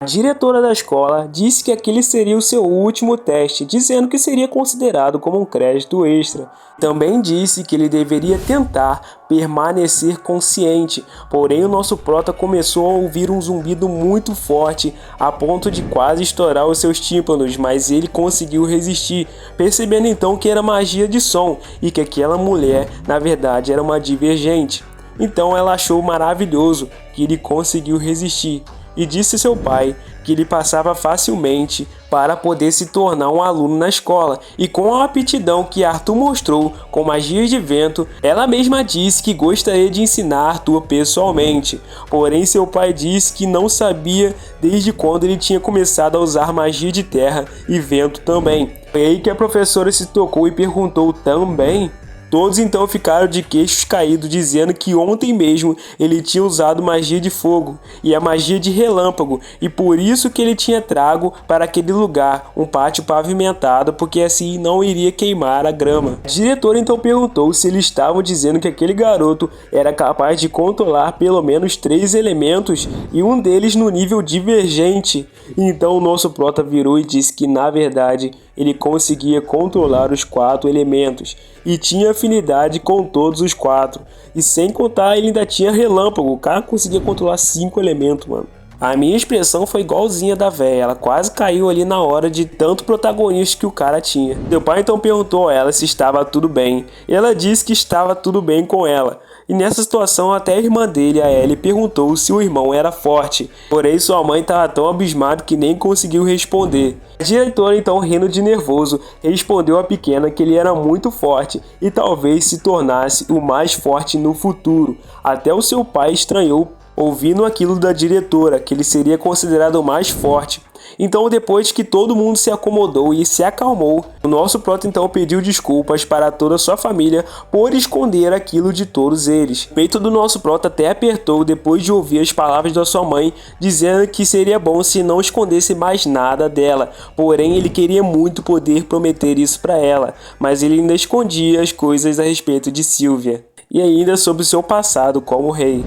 A diretora da escola disse que aquele seria o seu último teste, dizendo que seria considerado como um crédito extra. Também disse que ele deveria tentar permanecer consciente, porém o nosso prota começou a ouvir um zumbido muito forte, a ponto de quase estourar os seus tímpanos, mas ele conseguiu resistir, percebendo então que era magia de som e que aquela mulher, na verdade, era uma divergente. Então ela achou maravilhoso que ele conseguiu resistir e disse a seu pai que ele passava facilmente para poder se tornar um aluno na escola, e com a aptidão que Arthur mostrou com magias de vento, ela mesma disse que gostaria de ensinar Arthur pessoalmente, porém seu pai disse que não sabia desde quando ele tinha começado a usar magia de terra e vento também. Foi aí que a professora se tocou e perguntou também. Todos então ficaram de queixos caídos, dizendo que ontem mesmo ele tinha usado magia de fogo e a magia de relâmpago, e por isso que ele tinha trago para aquele lugar um pátio pavimentado, porque assim não iria queimar a grama. A diretora então perguntou se eles estavam dizendo que aquele garoto era capaz de controlar pelo menos 3 elementos e um deles no nível divergente. Então o nosso prota virou e disse que na verdade ele conseguia controlar os 4 elementos e tinha afinidade com todos os 4. E sem contar, ele ainda tinha relâmpago. O cara conseguia controlar 5 elementos, mano. A minha expressão foi igualzinha da véia, ela quase caiu ali na hora de tanto protagonista que o cara tinha. Seu pai então perguntou a ela se estava tudo bem. Ela disse que estava tudo bem com ela. E nessa situação até a irmã dele, a Ellie, perguntou se o irmão era forte. Porém sua mãe estava tão abismada que nem conseguiu responder. A diretora então, rindo de nervoso, respondeu à pequena que ele era muito forte e talvez se tornasse o mais forte no futuro. Até o seu pai estranhou ouvindo aquilo da diretora, que ele seria considerado o mais forte. Então, depois que todo mundo se acomodou e se acalmou, o nosso prota então pediu desculpas para toda a sua família por esconder aquilo de todos eles. O peito do nosso prota até apertou depois de ouvir as palavras da sua mãe, dizendo que seria bom se não escondesse mais nada dela. Porém, ele queria muito poder prometer isso para ela, mas ele ainda escondia as coisas a respeito de Sylvia e ainda sobre o seu passado como rei.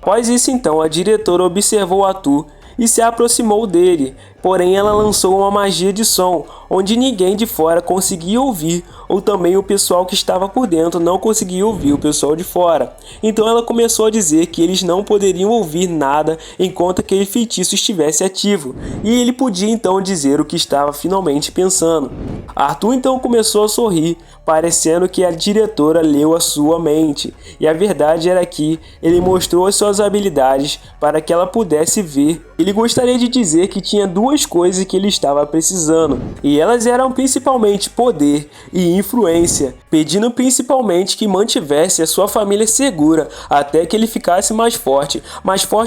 Após isso então, a diretora observou Arthur e se aproximou dele, porém ela lançou uma magia de som, onde ninguém de fora conseguia ouvir, ou também o pessoal que estava por dentro não conseguia ouvir o pessoal de fora. Então ela começou a dizer que eles não poderiam ouvir nada enquanto aquele feitiço estivesse ativo, e ele podia então dizer o que estava finalmente pensando. Arthur então começou a sorrir, parecendo que a diretora leu a sua mente, e a verdade era que ele mostrou as suas habilidades para que ela pudesse ver. Ele gostaria de dizer que tinha 2 coisas que ele estava precisando, e elas eram principalmente poder e influência, pedindo principalmente que mantivesse a sua família segura até que ele ficasse mais forte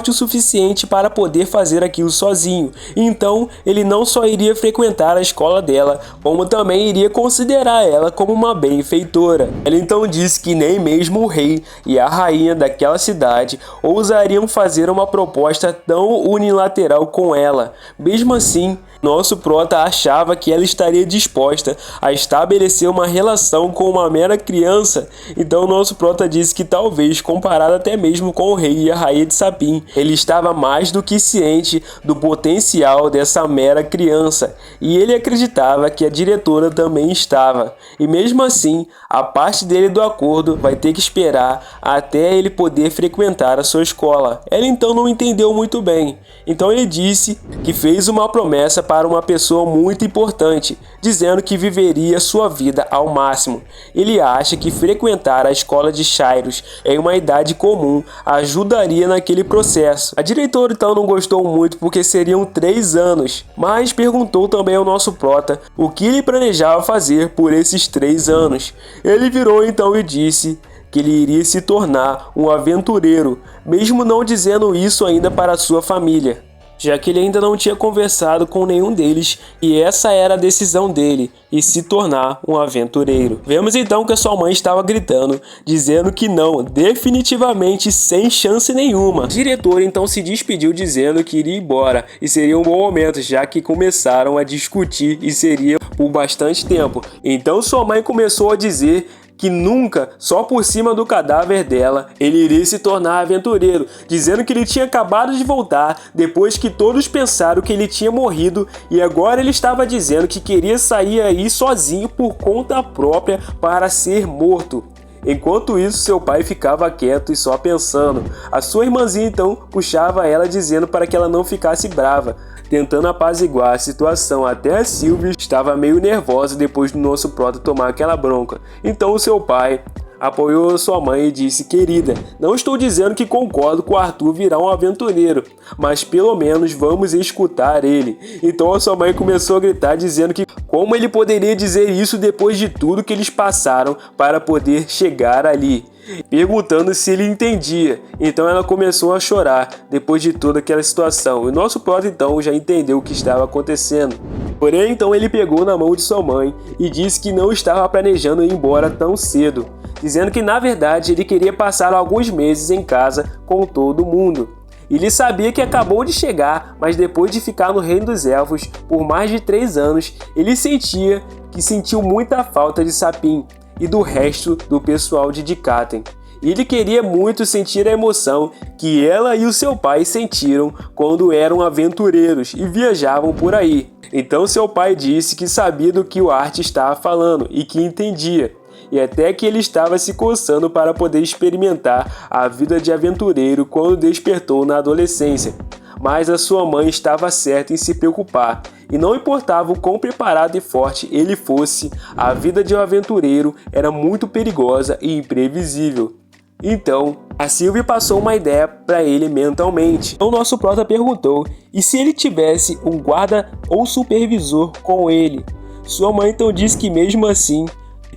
o suficiente para poder fazer aquilo sozinho. Então ele não só iria frequentar a escola dela, como também iria considerar ela como uma benfeitora. Ela então disse que nem mesmo o rei e a rainha daquela cidade ousariam fazer uma proposta tão unilateral com ela. Mesmo assim, nosso prota achava que ela estaria disposta a estabelecer uma relação com uma mera criança. Então nosso prota disse que talvez, comparado até mesmo com o rei e a rainha de Sapim, ele estava mais do que ciente do potencial dessa mera criança, e ele acreditava que a diretora também estava. E mesmo assim, a parte dele do acordo vai ter que esperar até ele poder frequentar a sua escola. Ela então não entendeu muito bem. Então ele disse que fez uma promessa para uma pessoa muito importante, dizendo que viveria sua vida ao máximo. Ele acha que frequentar a escola de Shyrus em uma idade comum ajudaria naquele processo. A diretora então não gostou muito porque seriam 3 anos, mas perguntou também ao nosso prota o que ele planejava fazer por esses 3 anos. Ele virou então e disse que ele iria se tornar um aventureiro, mesmo não dizendo isso ainda para sua família, já que ele ainda não tinha conversado com nenhum deles, e essa era a decisão dele, e se tornar um aventureiro. Vemos então que a sua mãe estava gritando, dizendo que não, definitivamente sem chance nenhuma. O diretor então se despediu dizendo que iria embora, e seria um bom momento, já que começaram a discutir e seria por bastante tempo. Então sua mãe começou a dizer que nunca, só por cima do cadáver dela, ele iria se tornar aventureiro, dizendo que ele tinha acabado de voltar depois que todos pensaram que ele tinha morrido e agora ele estava dizendo que queria sair aí sozinho por conta própria para ser morto. Enquanto isso, seu pai ficava quieto e só pensando. A sua irmãzinha então puxava ela dizendo para que ela não ficasse brava, tentando apaziguar a situação. Até a Sylvie estava meio nervosa depois do nosso prota tomar aquela bronca. Então o seu pai apoiou sua mãe e disse: querida, não estou dizendo que concordo com o Arthur virar um aventureiro, mas pelo menos vamos escutar ele. Então a sua mãe começou a gritar dizendo que como ele poderia dizer isso depois de tudo que eles passaram para poder chegar ali, perguntando se ele entendia. Então ela começou a chorar depois de toda aquela situação. E o nosso prota então já entendeu o que estava acontecendo. Porém, então ele pegou na mão de sua mãe e disse que não estava planejando ir embora tão cedo, dizendo que na verdade ele queria passar alguns meses em casa com todo mundo. Ele sabia que acabou de chegar, mas depois de ficar no Reino dos Elfos por mais de 3 anos, ele sentiu muita falta de Sapin e do resto do pessoal de Dikaten. Ele queria muito sentir a emoção que ela e o seu pai sentiram quando eram aventureiros e viajavam por aí. Então seu pai disse que sabia do que o Art estava falando e que entendia. E até que ele estava se coçando para poder experimentar a vida de aventureiro quando despertou na adolescência. Mas a sua mãe estava certa em se preocupar, e não importava o quão preparado e forte ele fosse, a vida de um aventureiro era muito perigosa e imprevisível. Então, a Sylvie passou uma ideia para ele mentalmente. Então nosso prota perguntou, e se ele tivesse um guarda ou supervisor com ele? Sua mãe então disse que mesmo assim,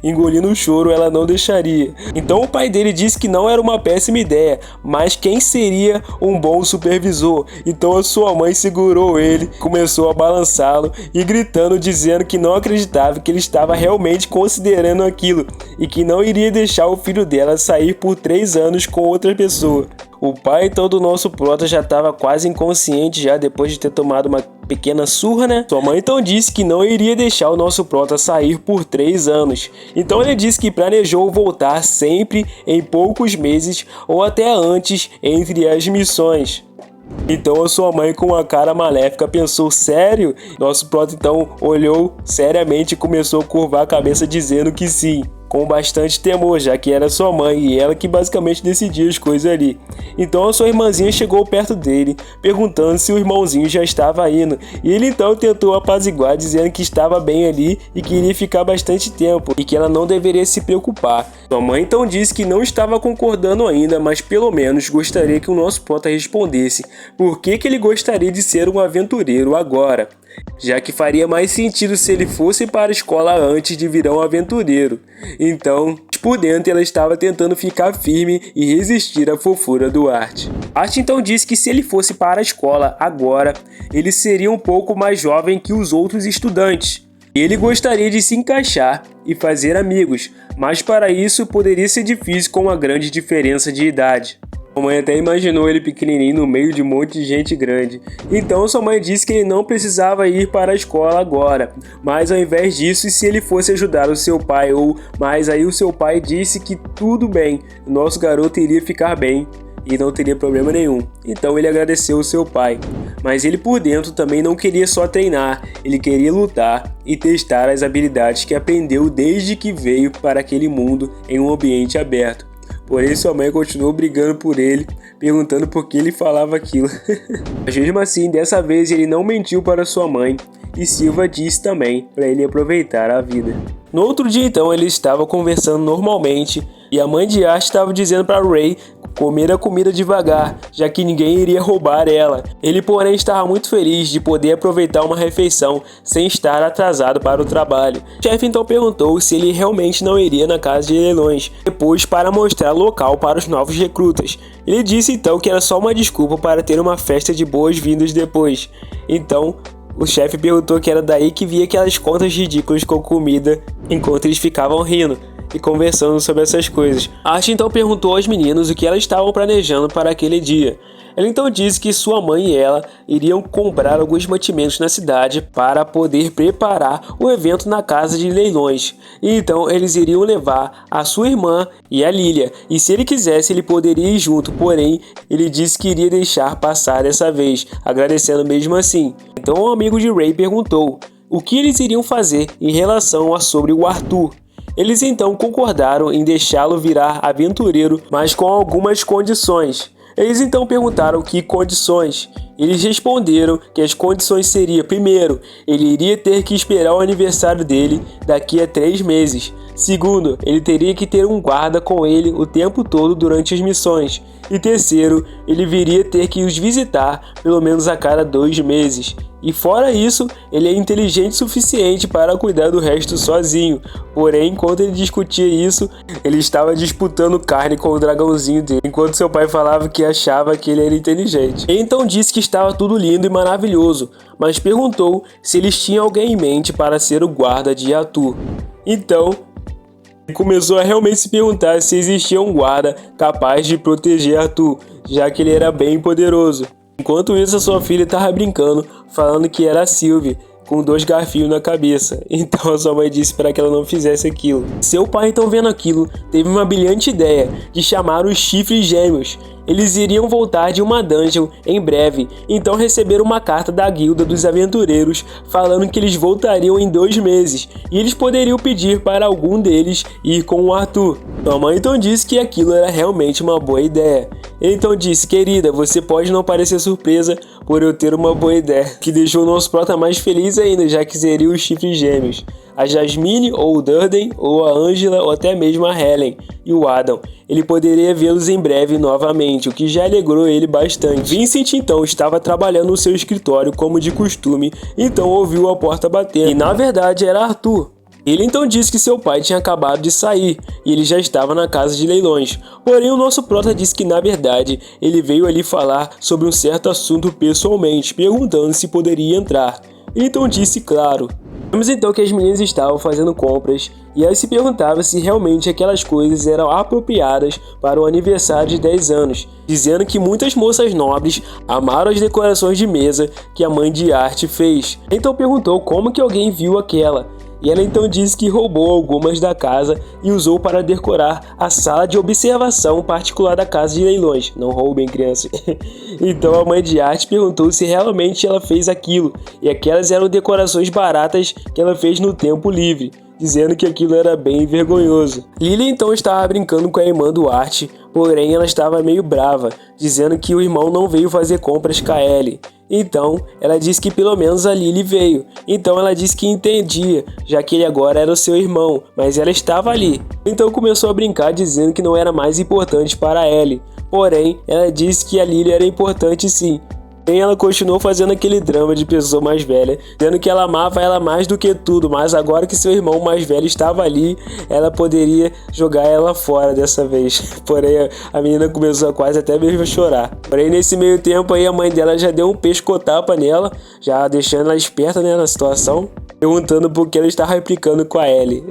engolindo o choro, ela não deixaria. Então o pai dele disse que não era uma péssima ideia, mas quem seria um bom supervisor? Então a sua mãe segurou ele, começou a balançá-lo e gritando, dizendo que não acreditava que ele estava realmente considerando aquilo e que não iria deixar o filho dela sair por 3 anos com outra pessoa. O pai então do nosso prota já estava quase inconsciente já depois de ter tomado uma pequena surra, né? Sua mãe então disse que não iria deixar o nosso prota sair por 3 anos. Então ele disse que planejou voltar sempre em poucos meses ou até antes entre as missões. Então a sua mãe com uma cara maléfica pensou, sério? Nosso prota então olhou seriamente e começou a curvar a cabeça dizendo que sim, com bastante temor, já que era sua mãe e ela que basicamente decidia as coisas ali. Então a sua irmãzinha chegou perto dele, perguntando se o irmãozinho já estava indo, e ele então tentou apaziguar, dizendo que estava bem ali e que iria ficar bastante tempo, e que ela não deveria se preocupar. Sua mãe então disse que não estava concordando ainda, mas pelo menos gostaria que o nosso prota respondesse por que ele gostaria de ser um aventureiro agora, já que faria mais sentido se ele fosse para a escola antes de virar um aventureiro. Então, por dentro, ela estava tentando ficar firme e resistir à fofura do Art. Art então disse que se ele fosse para a escola agora, ele seria um pouco mais jovem que os outros estudantes. Ele gostaria de se encaixar e fazer amigos, mas para isso poderia ser difícil com uma grande diferença de idade. Sua mãe até imaginou ele pequenininho no meio de um monte de gente grande. Então sua mãe disse que ele não precisava ir para a escola agora, mas ao invés disso, se ele fosse ajudar o seu pai mas aí o seu pai disse que tudo bem, o nosso garoto iria ficar bem e não teria problema nenhum. Então ele agradeceu o seu pai, mas ele por dentro também não queria só treinar, ele queria lutar e testar as habilidades que aprendeu desde que veio para aquele mundo em um ambiente aberto. Porém, sua mãe continuou brigando por ele, perguntando por que ele falava aquilo. Mas mesmo assim, dessa vez ele não mentiu para sua mãe, e Silva disse também para ele aproveitar a vida. No outro dia então, eles estavam conversando normalmente, e a mãe de Art estava dizendo para Ray comer a comida devagar, já que ninguém iria roubar ela. Ele, porém, estava muito feliz de poder aproveitar uma refeição sem estar atrasado para o trabalho. O chefe então perguntou se ele realmente não iria na casa de leilões, depois para mostrar local para os novos recrutas. Ele disse então que era só uma desculpa para ter uma festa de boas-vindas depois. Então, o chefe perguntou que era daí que via aquelas contas ridículas com comida enquanto eles ficavam rindo e conversando sobre essas coisas. Art então perguntou aos meninos o que elas estavam planejando para aquele dia. Ela então disse que sua mãe e ela iriam comprar alguns mantimentos na cidade para poder preparar o evento na casa de leilões. E então eles iriam levar a sua irmã e a Lilia, e se ele quisesse ele poderia ir junto, porém ele disse que iria deixar passar dessa vez, agradecendo mesmo assim. Então o amigo de Ray perguntou o que eles iriam fazer em relação a sobre o Arthur. Eles então concordaram em deixá-lo virar aventureiro, mas com algumas condições. Eles então perguntaram que condições. Eles responderam que as condições seriam: primeiro, ele iria ter que esperar o aniversário dele daqui a 3 meses. Segundo, ele teria que ter um guarda com ele o tempo todo durante as missões. E terceiro, ele viria ter que os visitar pelo menos a cada 2 meses. E fora isso, ele é inteligente o suficiente para cuidar do resto sozinho. Porém, enquanto ele discutia isso, ele estava disputando carne com o dragãozinho dele, enquanto seu pai falava que achava que ele era inteligente. Ele então disse que estava tudo lindo e maravilhoso, mas perguntou se eles tinham alguém em mente para ser o guarda de Arthur. Então, ele começou a realmente se perguntar se existia um guarda capaz de proteger Arthur, já que ele era bem poderoso. Enquanto isso, a sua filha estava brincando, falando que era a Sylvie, com 2 garfinhos na cabeça. Então a sua mãe disse para que ela não fizesse aquilo. Seu pai, então vendo aquilo, teve uma brilhante ideia de chamar os chifres gêmeos. Eles iriam voltar de uma dungeon em breve, então receberam uma carta da guilda dos aventureiros falando que eles voltariam em 2 meses e eles poderiam pedir para algum deles ir com o Arthur. Sua mãe então disse que aquilo era realmente uma boa ideia. Ele então disse: querida, você pode não parecer surpresa por eu ter uma boa ideia, que deixou o nosso prota mais feliz ainda, já que seria os chifres gêmeos. A Jasmine, ou o Durden, ou a Angela, ou até mesmo a Helen e o Adam. Ele poderia vê-los em breve novamente, o que já alegrou ele bastante. Vincent então estava trabalhando no seu escritório como de costume, então ouviu a porta batendo, e na verdade era Arthur. Ele então disse que seu pai tinha acabado de sair e ele já estava na casa de leilões. Porém, o nosso prota disse que na verdade ele veio ali falar sobre um certo assunto pessoalmente, perguntando se poderia entrar. Ele então disse claro. Vemos então que as meninas estavam fazendo compras e elas se perguntavam se realmente aquelas coisas eram apropriadas para o aniversário de 10 anos, dizendo que muitas moças nobres amaram as decorações de mesa que a mãe de arte fez. Então perguntou como que alguém viu aquela. E ela então disse que roubou algumas da casa e usou para decorar a sala de observação particular da casa de leilões. Não roubem, crianças. Então a mãe de arte perguntou se realmente ela fez aquilo, e aquelas eram decorações baratas que ela fez no tempo livre, dizendo que aquilo era bem vergonhoso. Lily então estava brincando com a irmã do Art, porém ela estava meio brava, dizendo que o irmão não veio fazer compras com a Ellie. Então, ela disse que pelo menos a Lily veio. Então ela disse que entendia, já que ele agora era o seu irmão, mas ela estava ali. Então começou a brincar dizendo que não era mais importante para Ellie. Porém, ela disse que a Lily era importante sim. Porém, ela continuou fazendo aquele drama de pessoa mais velha, dizendo que ela amava ela mais do que tudo, mas agora que seu irmão mais velho estava ali, ela poderia jogar ela fora dessa vez. Porém, a menina começou a quase até mesmo a chorar. Porém, nesse meio tempo aí, a mãe dela já deu um pescotapa nela, já deixando ela esperta, né, na situação, perguntando por que ela estava replicando com a Ellie.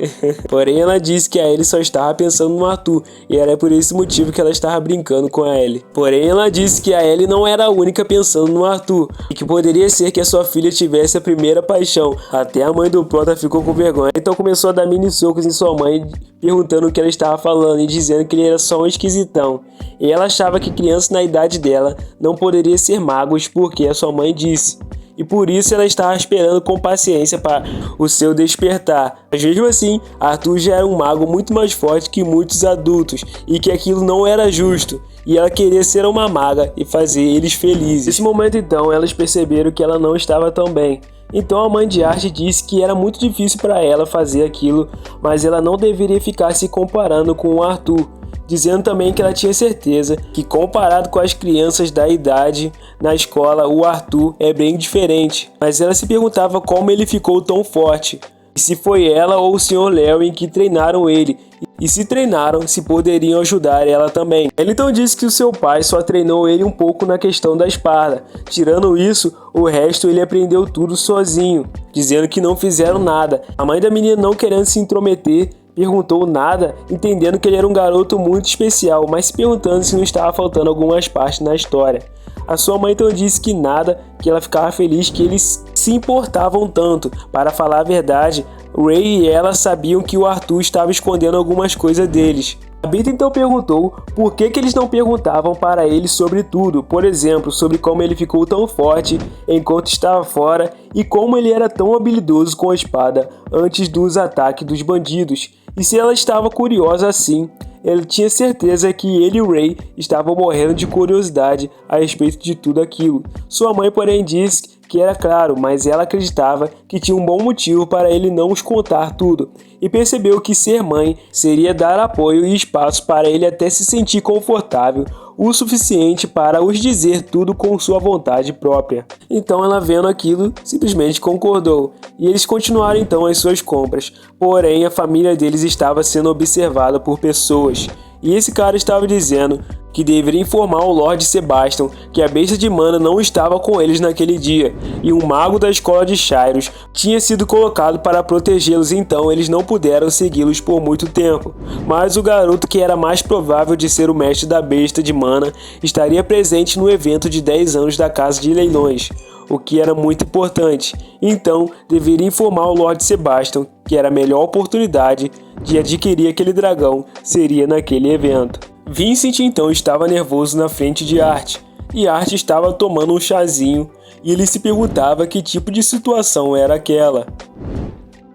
Porém, ela disse que a Ellie só estava pensando no Arthur, e era por esse motivo que ela estava brincando com a Ellie. Porém, ela disse que a Ellie não era a única pensando no Arthur, e que poderia ser que a sua filha tivesse a primeira paixão. Até a mãe do prota ficou com vergonha, então começou a dar mini socos em sua mãe, perguntando o que ela estava falando e dizendo que ele era só um esquisitão. E ela achava que crianças na idade dela não poderiam ser magos porque a sua mãe disse. E por isso ela estava esperando com paciência para o seu despertar. Mas mesmo assim, Arthur já era um mago muito mais forte que muitos adultos, e que aquilo não era justo, e ela queria ser uma maga e fazer eles felizes. Nesse momento então, elas perceberam que ela não estava tão bem. Então a mãe de arte disse que era muito difícil para ela fazer aquilo, mas ela não deveria ficar se comparando com o Arthur, dizendo também que ela tinha certeza que, comparado com as crianças da idade na escola, o Arthur é bem diferente. Mas ela se perguntava como ele ficou tão forte, e se foi ela ou o Sr. Lewin que treinaram ele, e se treinaram, se poderiam ajudar ela também. Ele então disse que o seu pai só treinou ele um pouco na questão da espada. Tirando isso, o resto ele aprendeu tudo sozinho, dizendo que não fizeram nada. A mãe da menina, não querendo se intrometer, perguntou nada, entendendo que ele era um garoto muito especial, mas se perguntando se não estava faltando algumas partes na história. A sua mãe então disse que nada, que ela ficava feliz que eles se importavam tanto. Para falar a verdade, Ray e ela sabiam que o Arthur estava escondendo algumas coisas deles. A Bita então perguntou por que eles não perguntavam para ele sobre tudo, por exemplo, sobre como ele ficou tão forte enquanto estava fora e como ele era tão habilidoso com a espada antes dos ataques dos bandidos. E se ela estava curiosa assim, ele tinha certeza que ele e o Ray estavam morrendo de curiosidade a respeito de tudo aquilo. Sua mãe, porém, disse que era claro, mas ela acreditava que tinha um bom motivo para ele não os contar tudo, e percebeu que ser mãe seria dar apoio e espaço para ele até se sentir confortável o suficiente para os dizer tudo com sua vontade própria. Então ela, vendo aquilo, simplesmente concordou, e eles continuaram então as suas compras. Porém, a família deles estava sendo observada por pessoas, e esse cara estava dizendo que deveria informar o Lord Sebastian que a besta de mana não estava com eles naquele dia, e um mago da escola de Shairos tinha sido colocado para protegê-los, então eles não puderam segui-los por muito tempo. Mas o garoto que era mais provável de ser o mestre da besta de mana estaria presente no evento de 10 anos da Casa de Leilões, o que era muito importante. Então deveria informar o Lord Sebastian que era a melhor oportunidade de adquirir aquele dragão seria naquele evento. Vincent então estava nervoso na frente de Art, e Art estava tomando um chazinho, e ele se perguntava que tipo de situação era aquela.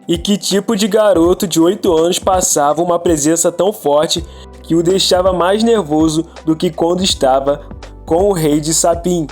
E que tipo de garoto de 8 anos passava uma presença tão forte que o deixava mais nervoso do que quando estava com o rei de Sapim,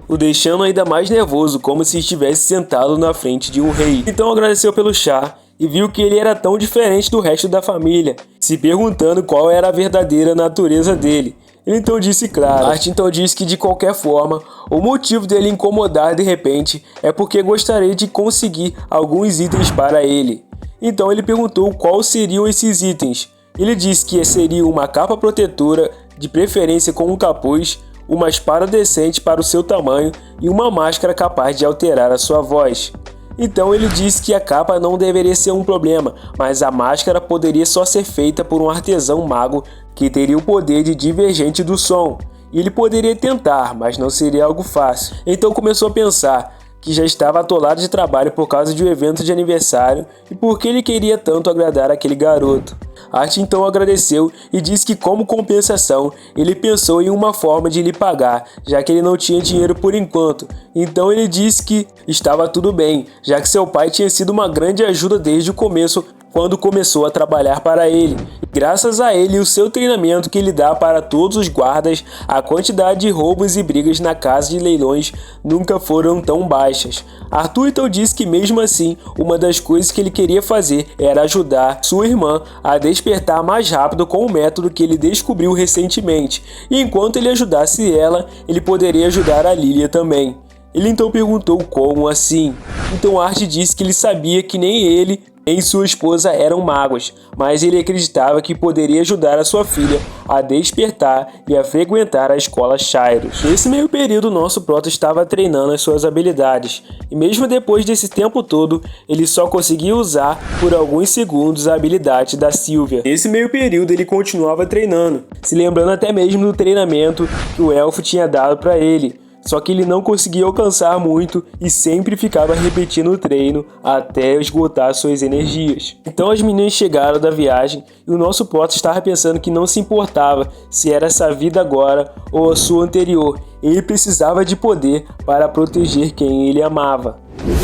o deixando ainda mais nervoso, como se estivesse sentado na frente de um rei. Então agradeceu pelo chá e viu que ele era tão diferente do resto da família, se perguntando qual era a verdadeira natureza dele. Ele então disse claro. Art então disse que de qualquer forma, o motivo dele incomodar de repente é porque gostaria de conseguir alguns itens para ele. Então ele perguntou qual seriam esses itens. Ele disse que seria uma capa protetora, de preferência com um capuz, uma espada decente para o seu tamanho e uma máscara capaz de alterar a sua voz. Então ele disse que a capa não deveria ser um problema, mas a máscara poderia só ser feita por um artesão mago que teria o poder de divergente do som. E ele poderia tentar, mas não seria algo fácil. Então começou a pensar que já estava atolado de trabalho por causa de um evento de aniversário e porque ele queria tanto agradar aquele garoto. Art então agradeceu e disse que como compensação ele pensou em uma forma de lhe pagar, já que ele não tinha dinheiro por enquanto. Então ele disse que estava tudo bem, já que seu pai tinha sido uma grande ajuda desde o começo, quando começou a trabalhar para ele. Graças a ele e o seu treinamento que ele dá para todos os guardas, a quantidade de roubos e brigas na casa de leilões nunca foram tão baixas. Arthur então disse que mesmo assim, uma das coisas que ele queria fazer era ajudar sua irmã a despertar mais rápido com o método que ele descobriu recentemente, e enquanto ele ajudasse ela, ele poderia ajudar a Lilia também. Ele então perguntou como assim. Então Art disse que ele sabia que nem ele nem sua esposa eram magos, mas ele acreditava que poderia ajudar a sua filha a despertar e a frequentar a escola Shairos. Nesse meio período, nosso prota estava treinando as suas habilidades, e mesmo depois desse tempo todo, ele só conseguia usar por alguns segundos a habilidade da Sylvia. Nesse meio período, ele continuava treinando, se lembrando até mesmo do treinamento que o elfo tinha dado para ele. Só que ele não conseguia alcançar muito e sempre ficava repetindo o treino até esgotar suas energias. Então as meninas chegaram da viagem e o nosso prota estava pensando que não se importava se era essa vida agora ou a sua anterior. Ele precisava de poder para proteger quem ele amava.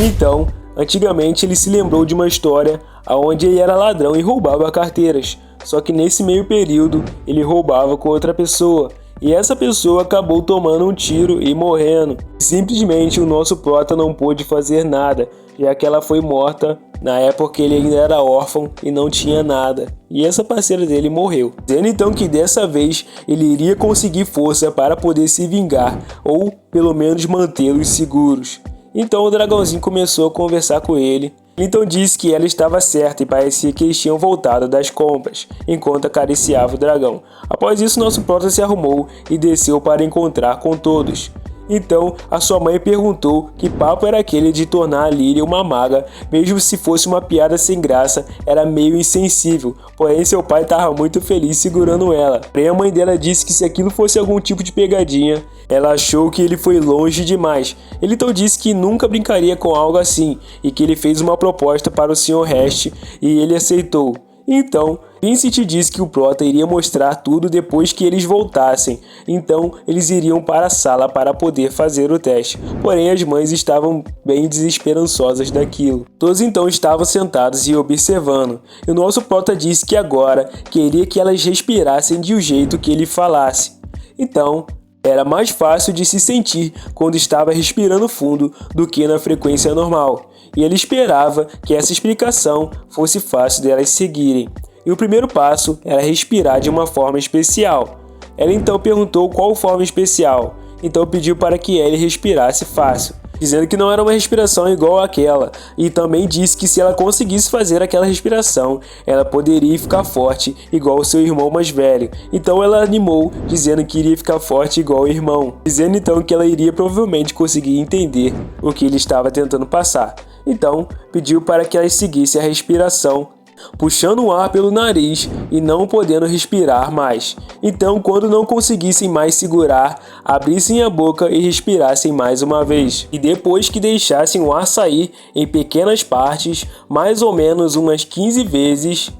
Então, antigamente ele se lembrou de uma história onde ele era ladrão e roubava carteiras. Só que nesse meio período ele roubava com outra pessoa. E essa pessoa acabou tomando um tiro e morrendo. Simplesmente o nosso prota não pôde fazer nada, já que ela foi morta na época que ele ainda era órfão e não tinha nada. E essa parceira dele morreu. Dizendo então que dessa vez ele iria conseguir força para poder se vingar, ou pelo menos mantê-los seguros. Então o dragãozinho começou a conversar com ele. Então disse que ela estava certa e parecia que eles tinham voltado das compras, enquanto acariciava o dragão. Após isso, nosso prota se arrumou e desceu para encontrar com todos. Então, a sua mãe perguntou que papo era aquele de tornar a Lilia uma maga, mesmo se fosse uma piada sem graça, era meio insensível, porém seu pai estava muito feliz segurando ela. Porém, a mãe dela disse que se aquilo fosse algum tipo de pegadinha, ela achou que ele foi longe demais. Ele então disse que nunca brincaria com algo assim, e que ele fez uma proposta para o Sr. Hest e ele aceitou. Então, Vincent disse que o Prota iria mostrar tudo depois que eles voltassem, então eles iriam para a sala para poder fazer o teste. Porém, as mães estavam bem desesperançosas daquilo. Todos então estavam sentados e observando, e o nosso Prota disse que agora queria que elas respirassem de um jeito que ele falasse. Então, era mais fácil de se sentir quando estava respirando fundo do que na frequência normal, e ele esperava que essa explicação fosse fácil delas seguirem. E o primeiro passo era respirar de uma forma especial. Ela então perguntou qual forma especial, então pediu para que Ellie respirasse fácil, dizendo que não era uma respiração igual àquela, e também disse que se ela conseguisse fazer aquela respiração, ela poderia ficar forte igual o seu irmão mais velho. Então ela animou, dizendo que iria ficar forte igual o irmão, dizendo então que ela iria provavelmente conseguir entender o que ele estava tentando passar. Então pediu para que elas seguissem a respiração, puxando o ar pelo nariz e não podendo respirar mais. Então, quando não conseguissem mais segurar, abrissem a boca e respirassem mais uma vez. E depois que deixassem o ar sair em pequenas partes, mais ou menos umas 15 vezes,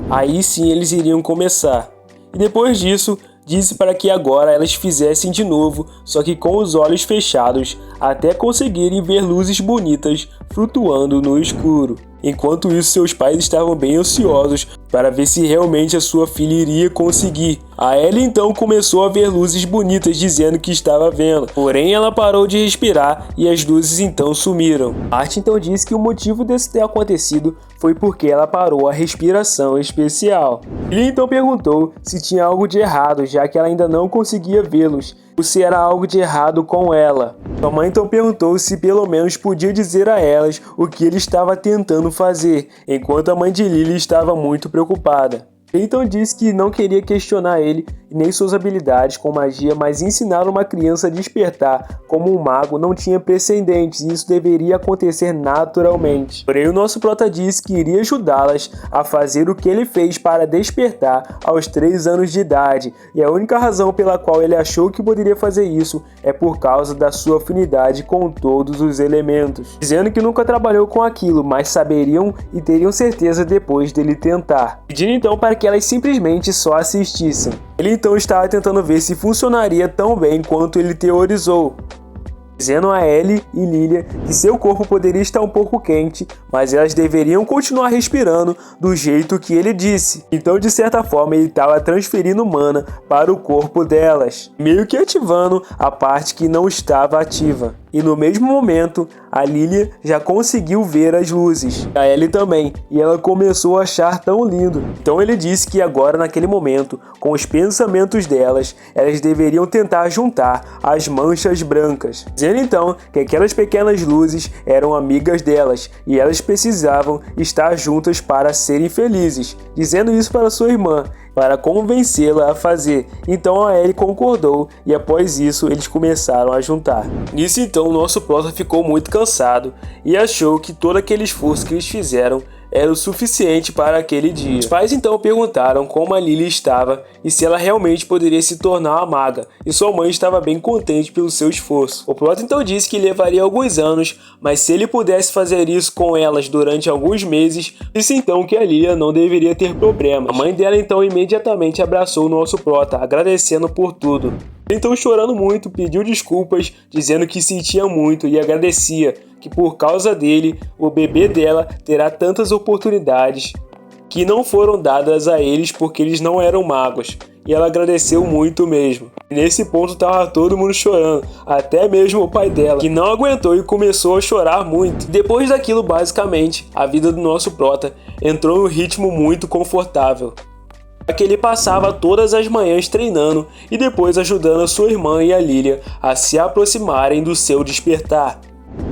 aí sim eles iriam começar. E depois disso, disse para que agora elas fizessem de novo, só que com os olhos fechados, até conseguirem ver luzes bonitas flutuando no escuro. Enquanto isso, seus pais estavam bem ansiosos para ver se realmente a sua filha iria conseguir. A Ellie então começou a ver luzes bonitas dizendo que estava vendo, porém ela parou de respirar e as luzes então sumiram. Art então disse que o motivo disso ter acontecido foi porque ela parou a respiração especial. Ele então perguntou se tinha algo de errado, já que ela ainda não conseguia vê-los, ou se era algo de errado com ela. Sua mãe então perguntou se pelo menos podia dizer a elas o que ele estava tentando fazer, enquanto a mãe de Lily estava muito preocupada. Ele então disse que não queria questionar ele e nem suas habilidades com magia, mas ensinar uma criança a despertar como um mago não tinha precedentes e isso deveria acontecer naturalmente. Porém, o nosso prota disse que iria ajudá-las a fazer o que ele fez para despertar aos 3 anos de idade, e a única razão pela qual ele achou que poderia fazer isso é por causa da sua afinidade com todos os elementos, dizendo que nunca trabalhou com aquilo, mas saberiam e teriam certeza depois dele tentar, pedindo então para que elas simplesmente só assistissem. Ele então estava tentando ver se funcionaria tão bem quanto ele teorizou, dizendo a Ellie e Lilia que seu corpo poderia estar um pouco quente, mas elas deveriam continuar respirando do jeito que ele disse. Então, de certa forma, ele estava transferindo mana para o corpo delas, meio que ativando a parte que não estava ativa. E no mesmo momento, a Lilia já conseguiu ver as luzes, a Ellie também, e ela começou a achar tão lindo. Então ele disse que agora, naquele momento, com os pensamentos delas, elas deveriam tentar juntar as manchas brancas, dizendo então que aquelas pequenas luzes eram amigas delas, e elas precisavam estar juntas para serem felizes, dizendo isso para sua irmã, para convencê-la a fazer. Então a Ellie concordou e após isso eles começaram a juntar. Nisso então o nosso prota ficou muito cansado e achou que todo aquele esforço que eles fizeram era o suficiente para aquele dia. Os pais então perguntaram como a Lily estava e se ela realmente poderia se tornar uma maga, e sua mãe estava bem contente pelo seu esforço. O prota então disse que levaria alguns anos, mas se ele pudesse fazer isso com elas durante alguns meses, disse então que a Lilia não deveria ter problemas. A mãe dela então imediatamente abraçou o nosso prota, agradecendo por tudo. Então, chorando muito, pediu desculpas, dizendo que sentia muito e agradecia que por causa dele, o bebê dela terá tantas oportunidades que não foram dadas a eles porque eles não eram magos. E ela agradeceu muito mesmo. E nesse ponto estava todo mundo chorando, até mesmo o pai dela, que não aguentou e começou a chorar muito. Depois daquilo, basicamente, a vida do nosso prota entrou em um ritmo muito confortável, que ele passava todas as manhãs treinando e depois ajudando a sua irmã e a Lilia a se aproximarem do seu despertar.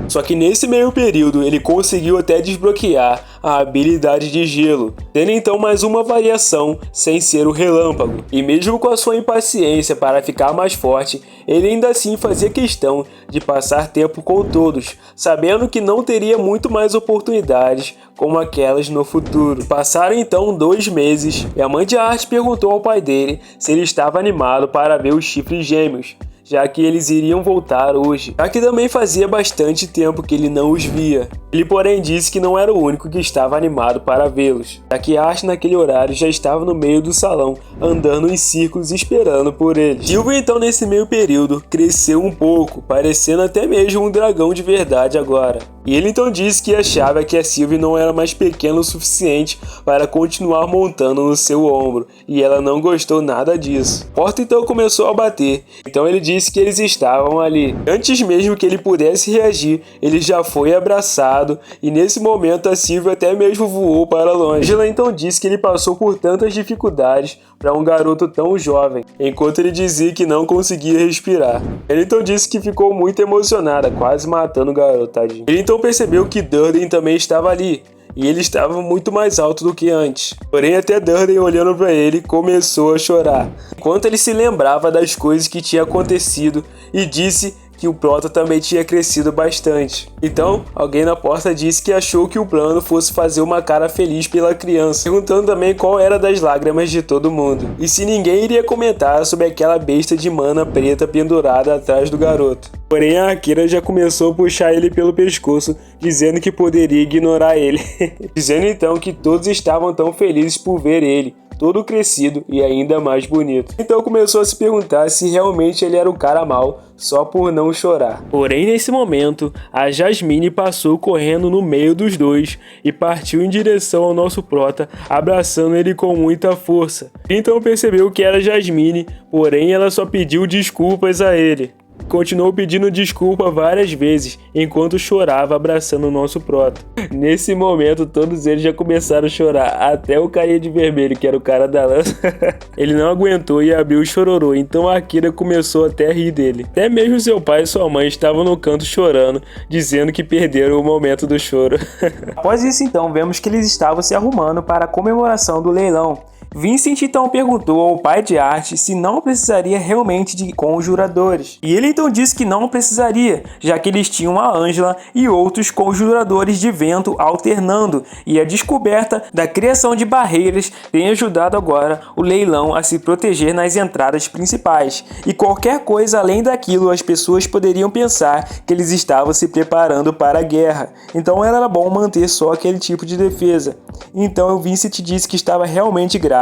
Só que nesse meio período ele conseguiu até desbloquear a habilidade de gelo, tendo então mais uma variação sem ser o relâmpago. E mesmo com a sua impaciência para ficar mais forte, ele ainda assim fazia questão de passar tempo com todos, sabendo que não teria muito mais oportunidades como aquelas no futuro. Passaram então 2 meses e a mãe de Art perguntou ao pai dele se ele estava animado para ver os chifres gêmeos, já que eles iriam voltar hoje, já que também fazia bastante tempo que ele não os via. Ele porém disse que não era o único que estava animado para vê-los, já que Art naquele horário já estava no meio do salão, andando em círculos esperando por eles. Sylvie então nesse meio período cresceu um pouco, parecendo até mesmo um dragão de verdade agora. E ele então disse que achava que a Sylvie não era mais pequena o suficiente para continuar montando no seu ombro, e ela não gostou nada disso. A porta então começou a bater, então ele disse que eles estavam ali. Antes mesmo que ele pudesse reagir, ele já foi abraçado, e nesse momento a Sylvie até mesmo voou para longe. Angela então disse que ele passou por tantas dificuldades para um garoto tão jovem, enquanto ele dizia que não conseguia respirar. Ele então disse que ficou muito emocionada, quase matando o garoto, tadinho. Ele então percebeu que Durden também estava ali, e ele estava muito mais alto do que antes. Porém, até Durden, olhando para ele, começou a chorar, enquanto ele se lembrava das coisas que tinha acontecido e disse que o Prota também tinha crescido bastante. Então, alguém na porta disse que achou que o plano fosse fazer uma cara feliz pela criança, perguntando também qual era das lágrimas de todo mundo, e se ninguém iria comentar sobre aquela besta de mana preta pendurada atrás do garoto. Porém, a Akira já começou a puxar ele pelo pescoço, dizendo que poderia ignorar ele, dizendo então que todos estavam tão felizes por ver ele, todo crescido e ainda mais bonito. Então começou a se perguntar se realmente ele era o cara mau, só por não chorar. Porém, nesse momento, a Jasmine passou correndo no meio dos dois e partiu em direção ao nosso Prota, abraçando ele com muita força. Então percebeu que era Jasmine, porém ela só pediu desculpas a ele. Continuou pedindo desculpa várias vezes, enquanto chorava abraçando o nosso Prota. Nesse momento, todos eles já começaram a chorar, até o carinha de vermelho, que era o cara da lança. Ele não aguentou e abriu o chororô, então a Akira começou até a rir dele. Até mesmo seu pai e sua mãe estavam no canto chorando, dizendo que perderam o momento do choro. Após isso então, vemos que eles estavam se arrumando para a comemoração do leilão. Vincent então perguntou ao pai de Art se não precisaria realmente de conjuradores. E ele então disse que não precisaria, já que eles tinham a Angela e outros conjuradores de vento alternando, e a descoberta da criação de barreiras tem ajudado agora o leilão a se proteger nas entradas principais. E qualquer coisa além daquilo, as pessoas poderiam pensar que eles estavam se preparando para a guerra. Então era bom manter só aquele tipo de defesa. Então o Vincent disse que estava realmente grato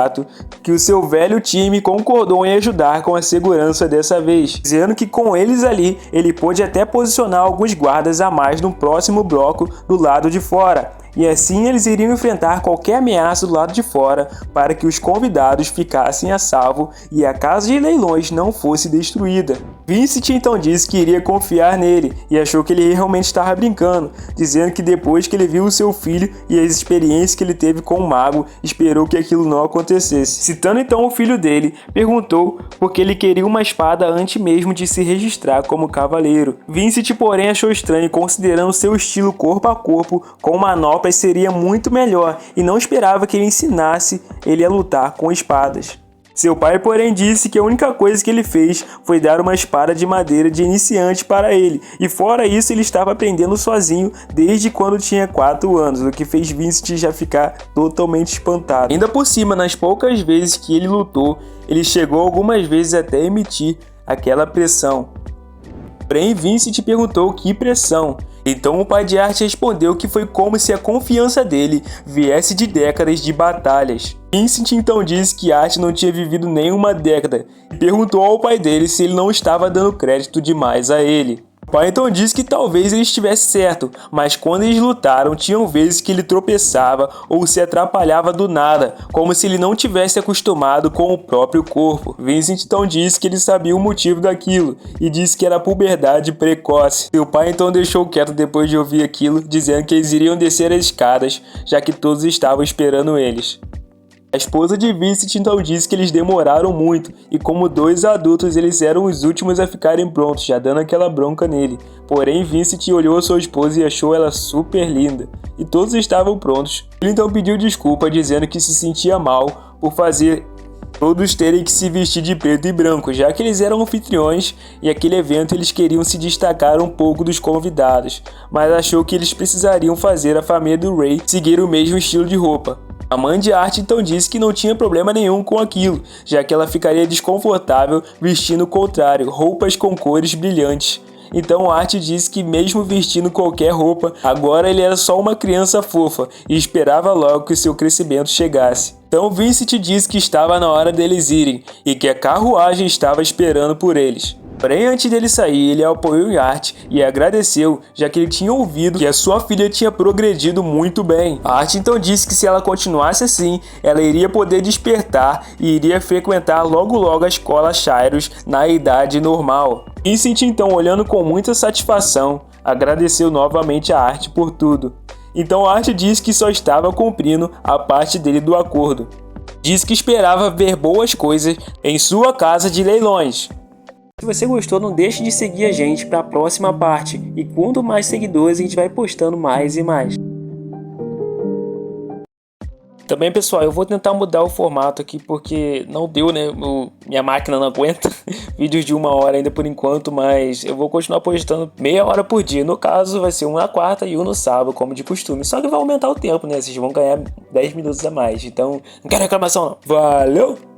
que o seu velho time concordou em ajudar com a segurança dessa vez, dizendo que com eles ali, ele pôde até posicionar alguns guardas a mais no próximo bloco do lado de fora. E assim eles iriam enfrentar qualquer ameaça do lado de fora para que os convidados ficassem a salvo e a casa de leilões não fosse destruída. Vincent então disse que iria confiar nele e achou que ele realmente estava brincando, dizendo que depois que ele viu o seu filho e as experiências que ele teve com o mago, esperou que aquilo não acontecesse. Citando então o filho dele, perguntou por que ele queria uma espada antes mesmo de se registrar como cavaleiro. Vincent porém achou estranho, considerando seu estilo corpo a corpo com manoplas seria muito melhor, e não esperava que ele ensinasse ele a lutar com espadas. Seu pai, porém, disse que a única coisa que ele fez foi dar uma espada de madeira de iniciante para ele, e fora isso ele estava aprendendo sozinho desde quando tinha 4 anos, o que fez Vincent já ficar totalmente espantado. Ainda por cima, nas poucas vezes que ele lutou, ele chegou algumas vezes até a emitir aquela pressão. Porém, Vincent perguntou que pressão. Então o pai de Art respondeu que foi como se a confiança dele viesse de décadas de batalhas. Vincent então disse que Art não tinha vivido nenhuma década e perguntou ao pai dele se ele não estava dando crédito demais a ele. O pai então disse que talvez ele estivesse certo, mas quando eles lutaram, tinham vezes que ele tropeçava ou se atrapalhava do nada, como se ele não tivesse acostumado com o próprio corpo. Vincent então disse que ele sabia o motivo daquilo e disse que era a puberdade precoce. Seu pai então deixou quieto depois de ouvir aquilo, dizendo que eles iriam descer as escadas, já que todos estavam esperando eles. A esposa de Vincent então disse que eles demoraram muito e como 2 adultos eles eram os últimos a ficarem prontos, já dando aquela bronca nele. Porém, Vincent olhou a sua esposa e achou ela super linda. e todos estavam prontos. Ele então pediu desculpa, dizendo que se sentia mal por fazer todos terem que se vestir de preto e branco, já que eles eram anfitriões e aquele evento eles queriam se destacar um pouco dos convidados, mas achou que eles precisariam fazer a família do Ray seguir o mesmo estilo de roupa. A mãe de Art então disse que não tinha problema nenhum com aquilo, já que ela ficaria desconfortável vestindo o contrário, roupas com cores brilhantes. Então Art disse que mesmo vestindo qualquer roupa, agora ele era só uma criança fofa e esperava logo que seu crescimento chegasse. Então Vincent disse que estava na hora deles irem e que a carruagem estava esperando por eles. Porém, antes dele sair, ele apoiou em Art e agradeceu, já que ele tinha ouvido que a sua filha tinha progredido muito bem. Art então disse que se ela continuasse assim, ela iria poder despertar e iria frequentar logo a escola Shiros na idade normal. Vincent então, olhando com muita satisfação, agradeceu novamente a Art por tudo. Então Art disse que só estava cumprindo a parte dele do acordo. Disse que esperava ver boas coisas em sua casa de leilões. Se você gostou, não deixe de seguir a gente para a próxima parte. E quanto mais seguidores, a gente vai postando mais e mais. Também, pessoal, eu vou tentar mudar o formato aqui porque não deu, né? Minha máquina não aguenta vídeos de 1 hora ainda por enquanto, mas eu vou continuar postando meia hora por dia. No caso, vai ser um na quarta e um no sábado, como de costume. Só que vai aumentar o tempo, né? Vocês vão ganhar 10 minutos a mais. Então, não quero reclamação, não. Valeu!